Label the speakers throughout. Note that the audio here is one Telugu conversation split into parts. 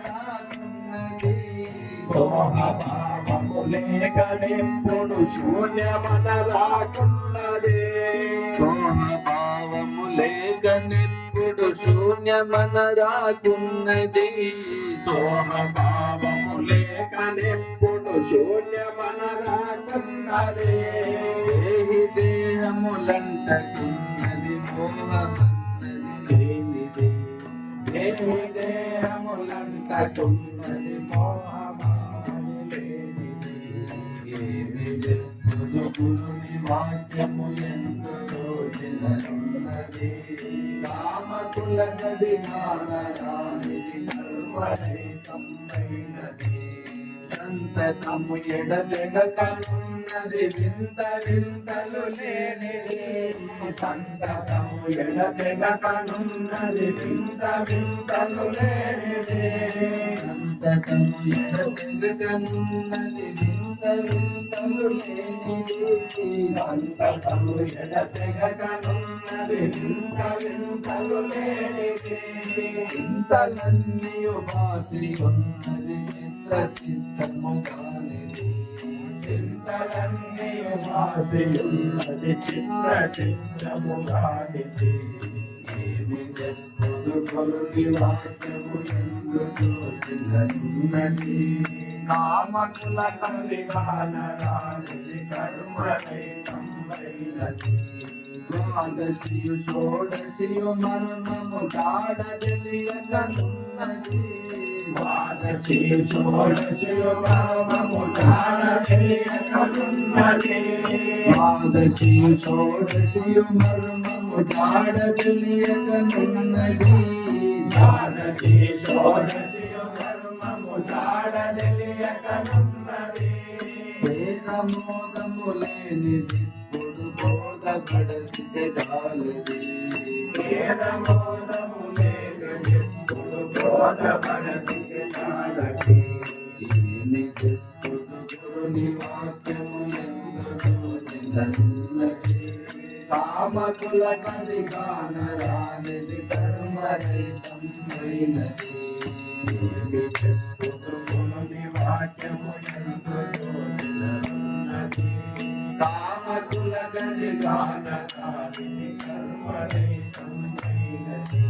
Speaker 1: శూన్యమనరాకున్నది సోహభావము లేకనెప్పుడు శూన్యమనరాకున్నది సోహభావము లేకనెప్పుడు శూన్యమనరాకున్నది సోహభావము లేకనెప్పుడు శూన్యమనరాకున్నది దేహి దేహములంటకున్నది మోహమన్నది లేనిది దేహి దేహములంటకున్నది మోహమన్నది లేనిది ఏమి చెప్పుదు గురుని వాక్యము ఎందు చిన్నది కామకులకది మానరానిది కర్మరహితమైనది సంతతము ఎడతెగకనున్నది వింత వింతలు లేనిది సంతతము ఎడతెగకనున్నది వింత వింతలు లేనిది సంతతము ఎడతెగకనున్నది వింత వింతలు లేనిది సంతతము ఎడతెగకనున్నది వింత వింతలు లేనిది చింతలన్నీయు బాసి ఉన్నది చిత్రము కానిది చింతలన్నీయు బాసి ఉన్నది చిత్రము కానిది ఏమి చెప్పుదు కొలుని వాక్యము ఎందుకు చిన్నది కామకుల కలిగానరానిది కర్మరహితమైనది ద్వాదశియు షోడశియు మర్మము గాఢ తెలియకనున్నది ద్వాదశియు షోడశియు మర్మము గాఢ తెలియకనున్నది ద్వాదశియు షోడశియు మర్మము గాఢ తెలియకనున్నది ద్వాదశియు షోడశియు మర్మము గాఢ తెలియకనున్నది వేదమోదము లేనిది బోధపడసితే చాలది వేదమోదము లేనిదెప్పుడు బోధపడసితే చాలది ఏమి చెప్పుదు గురుని వాక్యము ఎందుకు చిన్నది కామకుల కది కానరానిది కర్మరహితమైనది ఏమి చెప్పుదు గురుని వాక్యము ఎందుకు చిన్నది కామకుల గది గానరానిది కర్మరహితమైనది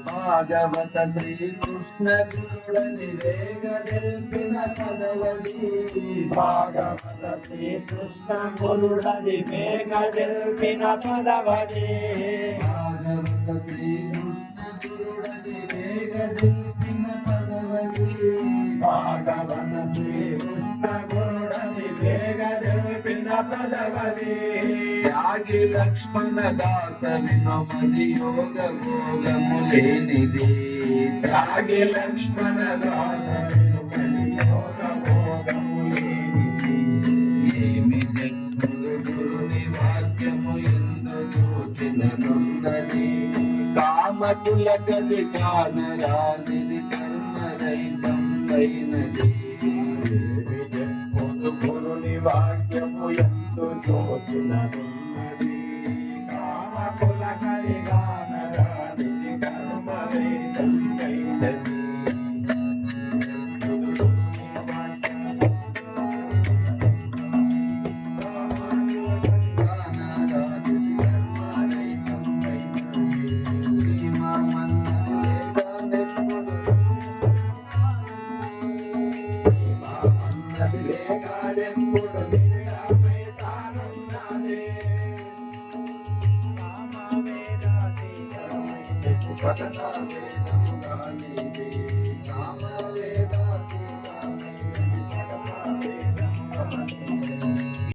Speaker 1: భాగవత శ్రీకృష్ణ గురుడని వేగదెల్పిన పదవది భాగవత శ్రీకృష్ణ గురుడని వేగదెల్పిన పదవది భాగవత శ్రీకృష్ణ గురుడని వేగదెల్పిన పదవది భాగవత శ్రీకృష్ణ గురుడని వేగదెల్పిన పదవది త్యాగి లక్ష్మణ దాస వినోమది యోగ భోగము లేనిది త్యాగి లక్ష్మణ దాస వినోమది యోగ భోగము లేనిది ఏమి చెప్పుదు గురుని వాక్యము ఎందుకు చిన్నది కామకుల గది కానరానిది కర్మరహితమైనది ఏమి చెప్పుదు గురుని వాక్యము ఎందుకు చిన్నది కామకుల గది కానరానిది కర్మరహితమైనది